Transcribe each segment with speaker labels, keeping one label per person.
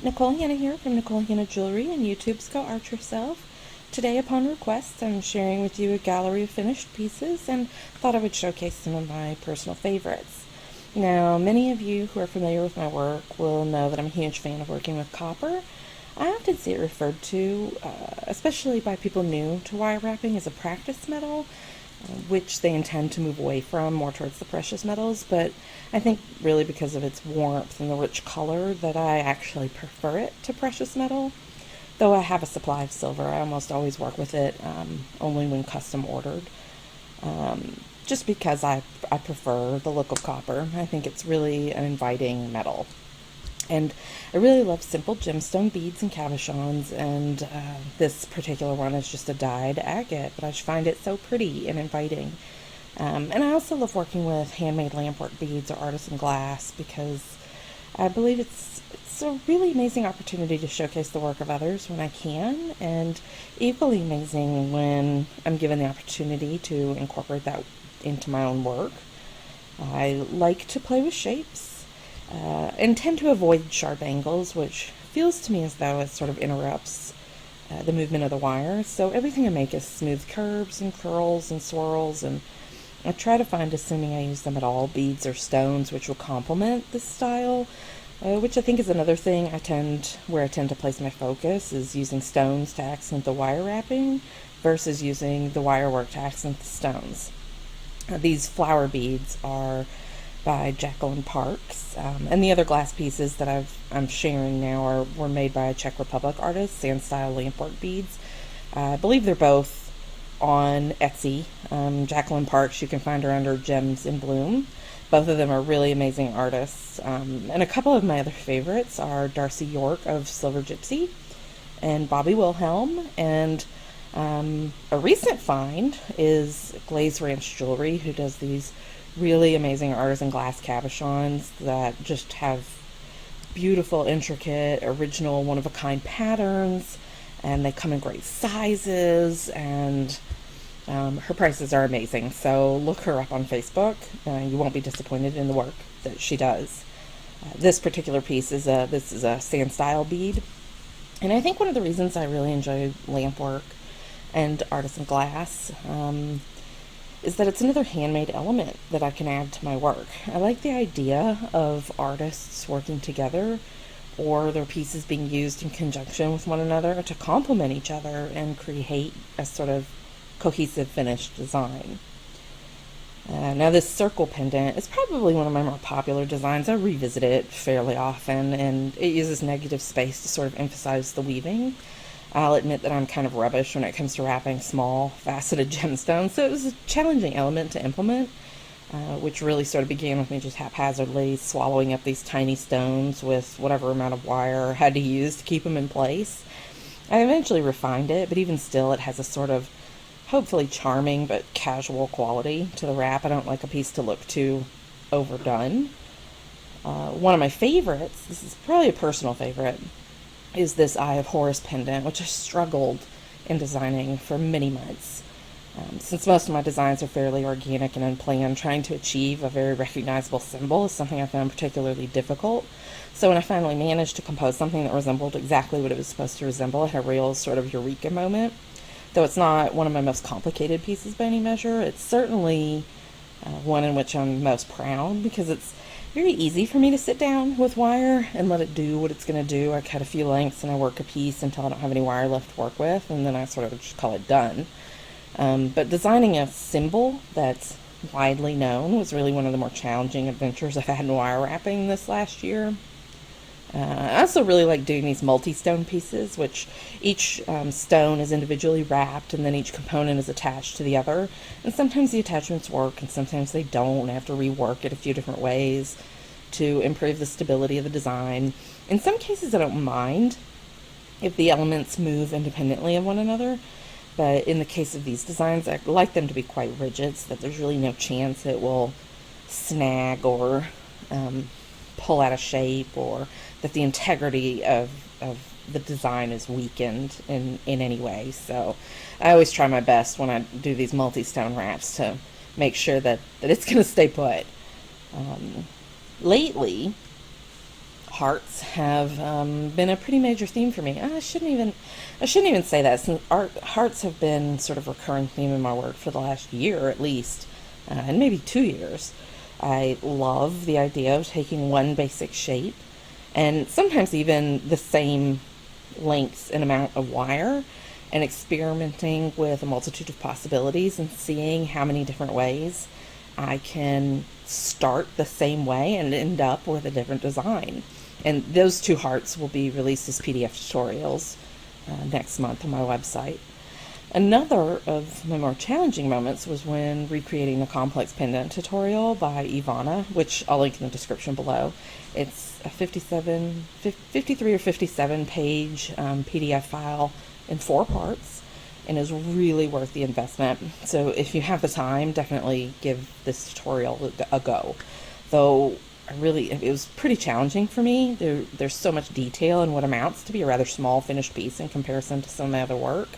Speaker 1: Nicole Hanna here from Nicole Hanna Jewelry and YouTube's Go Art Yourself. Today, upon request, I'm sharing with you a gallery of finished pieces and thought I would showcase some of my personal favorites. Now, many of you who are familiar with my work will know that I'm a huge fan of working with copper. I often see it referred to, especially by people new to wire wrapping, as a practice metal, which they intend to move away from more towards the precious metals, but I think really because of its warmth and the rich color that I actually prefer it to precious metal. Though I have a supply of silver, I almost always work with it only when custom ordered, just because I prefer the look of copper. I think it's really an inviting metal. And I really love simple gemstone beads and cabochons, and this particular one is just a dyed agate, but I just find it so pretty and inviting. And I also love working with handmade lampwork beads or artisan glass because I believe it's a really amazing opportunity to showcase the work of others when I can, and equally amazing when I'm given the opportunity to incorporate that into my own work. I like to play with shapes. And tend to avoid sharp angles, which feels to me as though it sort of interrupts the movement of the wire. So everything I make is smooth curves and curls and swirls, and I try to find, assuming I use them at all, beads or stones which will complement this style, which I think is another thing where I tend to place my focus, is using stones to accent the wire wrapping versus using the wire work to accent the stones. These flower beads are by Jacqueline Parks, and the other glass pieces that I'm sharing now were made by a Czech Republic artist, sand style lampwork beads. I believe they're both on Etsy. Jacqueline Parks, you can find her under Gems in Bloom. Both of them are really amazing artists, and a couple of my other favorites are Darcy York of Silver Gypsy and Bobby Wilhelm, and a recent find is Glaze Ranch Jewelry, who does these really amazing artisan glass cabochons that just have beautiful, intricate, original, one-of-a-kind patterns, and they come in great sizes, and her prices are amazing. So look her up on Facebook. You won't be disappointed in the work that she does. This particular piece is a sand style bead, and I think one of the reasons I really enjoy lamp work and artisan glass is that it's another handmade element that I can add to my work. I like the idea of artists working together or their pieces being used in conjunction with one another to complement each other and create a sort of cohesive finished design. Now this circle pendant is probably one of my more popular designs. I revisit it fairly often, and it uses negative space to sort of emphasize the weaving. I'll admit that I'm kind of rubbish when it comes to wrapping small, faceted gemstones, so it was a challenging element to implement, which really sort of began with me just haphazardly swallowing up these tiny stones with whatever amount of wire I had to use to keep them in place. I eventually refined it, but even still it has a sort of hopefully charming but casual quality to the wrap. I don't like a piece to look too overdone. One of my favorites, this is probably a personal favorite, is this Eye of Horus pendant, which I struggled in designing for many months. Since most of my designs are fairly organic and unplanned, trying to achieve a very recognizable symbol is something I found particularly difficult. So when I finally managed to compose something that resembled exactly what it was supposed to resemble, I had a real sort of eureka moment. Though it's not one of my most complicated pieces by any measure, it's certainly one in which I'm most proud, because it's very easy for me to sit down with wire and let it do what it's going to do. I cut a few lengths and I work a piece until I don't have any wire left to work with, and then I sort of just call it done. But designing a symbol that's widely known was really one of the more challenging adventures I've had in wire wrapping this last year. I also really like doing these multi-stone pieces, which each stone is individually wrapped and then each component is attached to the other. And sometimes the attachments work and sometimes they don't. I have to rework it a few different ways to improve the stability of the design. In some cases I don't mind if the elements move independently of one another, but in the case of these designs I like them to be quite rigid so that there's really no chance it will snag or pull out of shape, or that the integrity of the design is weakened in any way. So I always try my best when I do these multi-stone wraps to make sure that it's going to stay put. Lately, Hearts have been a pretty major theme for me. I shouldn't even say that, since hearts have been sort of a recurring theme in my work for the last year at least, and maybe 2 years. I love the idea of taking one basic shape, and sometimes even the same length and amount of wire, and experimenting with a multitude of possibilities and seeing how many different ways I can start the same way and end up with a different design. And those two hearts will be released as PDF tutorials next month on my website. Another of my more challenging moments was when recreating the complex pendant tutorial by Ivana, which I'll link in the description below. It's a 53 or 57 page PDF file in 4 parts, and is really worth the investment. So if you have the time, definitely give this tutorial a go. Though it was pretty challenging for me. There's so much detail in what amounts to be a rather small finished piece in comparison to some of my other work.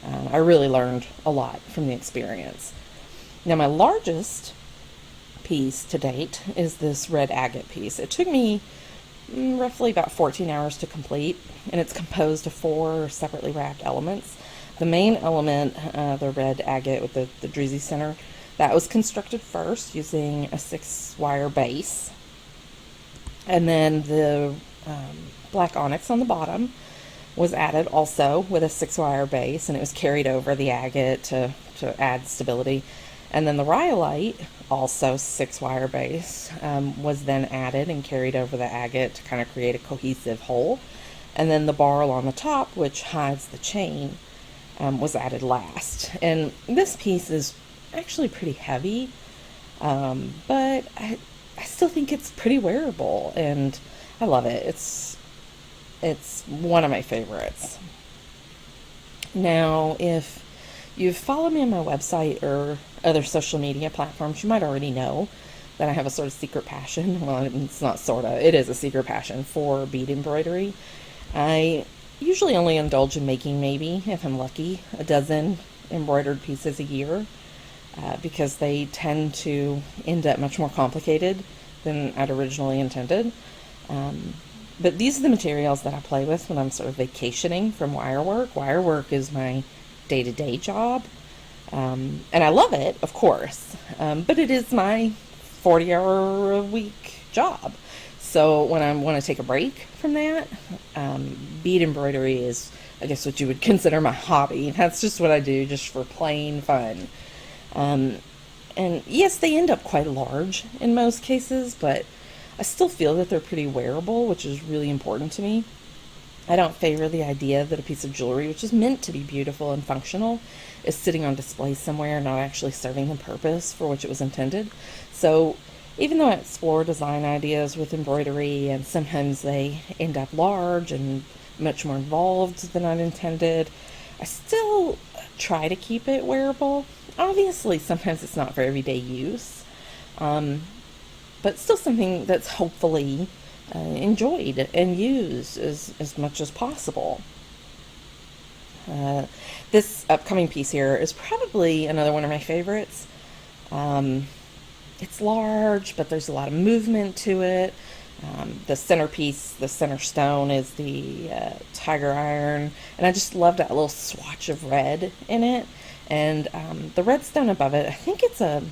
Speaker 1: I really learned a lot from the experience. Now, my largest piece to date is this red agate piece. It took me roughly about 14 hours to complete, and it's composed of 4 separately wrapped elements. The main element, the red agate with the druzy center, that was constructed first using a 6-wire base. And then the black onyx on the bottom was added also with a 6-wire base, and it was carried over the agate to add stability. And then the rhyolite, also 6-wire base, was then added and carried over the agate to kind of create a cohesive whole. And then the barrel on the top, which hides the chain, was added last. And this piece is actually pretty heavy, but I still think it's pretty wearable, and I love it. It's one of my favorites. Now, if you've followed me on my website or other social media platforms, you might already know that I have a sort of secret passion. Well, it's not sort of, it is a secret passion for bead embroidery. I usually only indulge in making, maybe, if I'm lucky, a dozen embroidered pieces a year, because they tend to end up much more complicated than I'd originally intended. But these are the materials that I play with when I'm sort of vacationing from wire work. Wire work is my day-to-day job, and I love it, of course, but it is my 40-hour-a-week job. So when I want to take a break from that, bead embroidery is, I guess, what you would consider my hobby. That's just what I do, just for plain fun. And yes, they end up quite large in most cases, but I still feel that they're pretty wearable, which is really important to me. I don't favor the idea that a piece of jewelry, which is meant to be beautiful and functional, is sitting on display somewhere, not actually serving the purpose for which it was intended. So even though I explore design ideas with embroidery, and sometimes they end up large and much more involved than I'd intended, I still try to keep it wearable. Obviously, sometimes it's not for everyday use, but still something that's hopefully enjoyed and used as much as possible. This upcoming piece here is probably another one of my favorites. It's large, but there's a lot of movement to it. The centerpiece, the center stone, is the tiger iron, and I just love that little swatch of red in it. And the red stone above it, I think it's an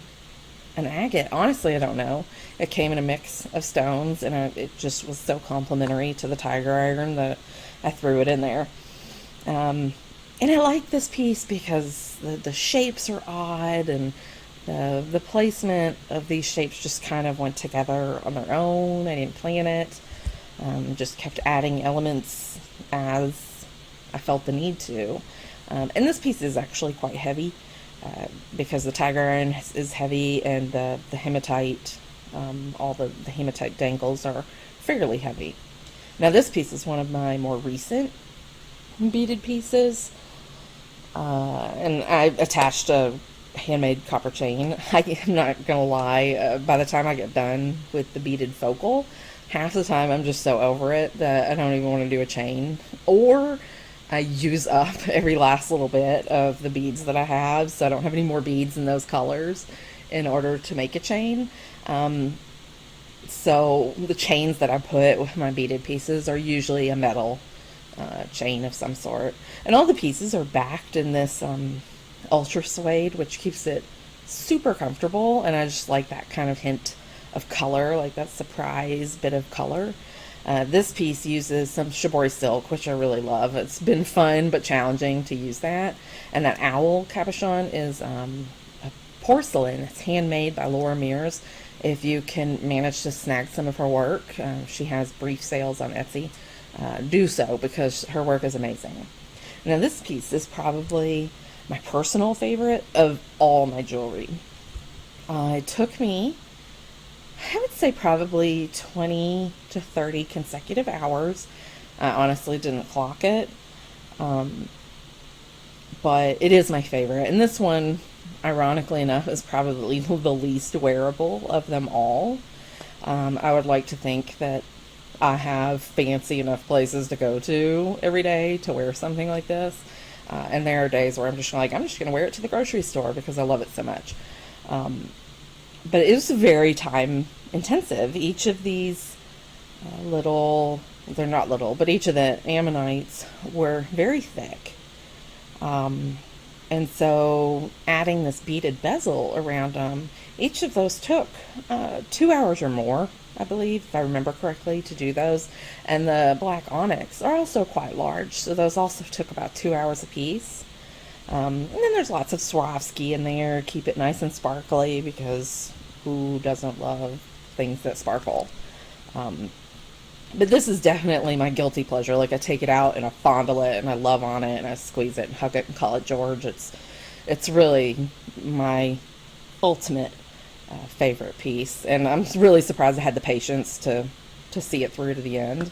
Speaker 1: agate. Honestly, I don't know. It came in a mix of stones, and it just was so complimentary to the tiger iron that I threw it in there. And I like this piece because the shapes are odd, and the placement of these shapes just kind of went together on their own. I didn't plan it. Just kept adding elements as I felt the need to. And this piece is actually quite heavy, because the tiger iron is heavy, and the hematite, all the hematite dangles are fairly heavy. Now, this piece is one of my more recent beaded pieces, and I attached a handmade copper chain. I'm not gonna lie, by the time I get done with the beaded focal, half the time I'm just so over it that I don't even want to do a chain, or I use up every last little bit of the beads that I have, so I don't have any more beads in those colors in order to make a chain. So the chains that I put with my beaded pieces are usually a metal chain of some sort. And all the pieces are backed in this ultra suede, which keeps it super comfortable. And I just like that kind of hint of color, like that surprise bit of color. This piece uses some shibori silk, which I really love. It's been fun but challenging to use that. And that owl cabochon is a porcelain. It's handmade by Laura Mears. If you can manage to snag some of her work, she has brief sales on Etsy. Do so, because her work is amazing. Now this piece is probably my personal favorite of all my jewelry. It took me, I would say, probably 20 to 30 consecutive hours. I honestly didn't clock it. But it is my favorite. And this one, ironically enough, is probably the least wearable of them all. I would like to think that I have fancy enough places to go to every day to wear something like this. And there are days where I'm just going to wear it to the grocery store because I love it so much. But it was very time intensive. Each of these they're not little, but each of the ammonites were very thick. And so adding this beaded bezel around them, each of those took 2 hours or more, I believe, if I remember correctly, to do those. And the black onyx are also quite large, so those also took about 2 hours apiece. And then there's lots of Swarovski in there, keep it nice and sparkly, because who doesn't love things that sparkle? But this is definitely my guilty pleasure. Like, I take it out and I fondle it and I love on it and I squeeze it and hug it and call it George. It's really my ultimate favorite piece, and I'm really surprised I had the patience to see it through to the end.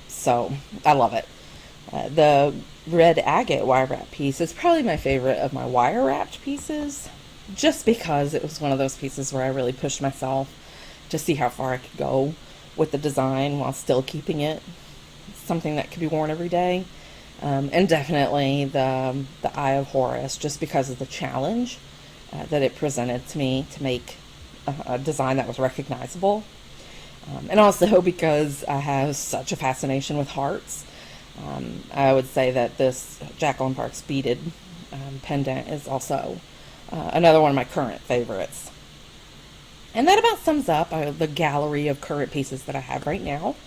Speaker 1: So I love it. The red agate wire wrap piece is probably my favorite of my wire wrapped pieces, just because it was one of those pieces where I really pushed myself to see how far I could go with the design while still keeping it something that could be worn every day. And definitely the Eye of Horus, just because of the challenge that it presented to me to make a design that was recognizable. And also because I have such a fascination with hearts. I would say that this Jacqueline Parks beaded pendant is also another one of my current favorites. And that about sums up the gallery of current pieces that I have right now.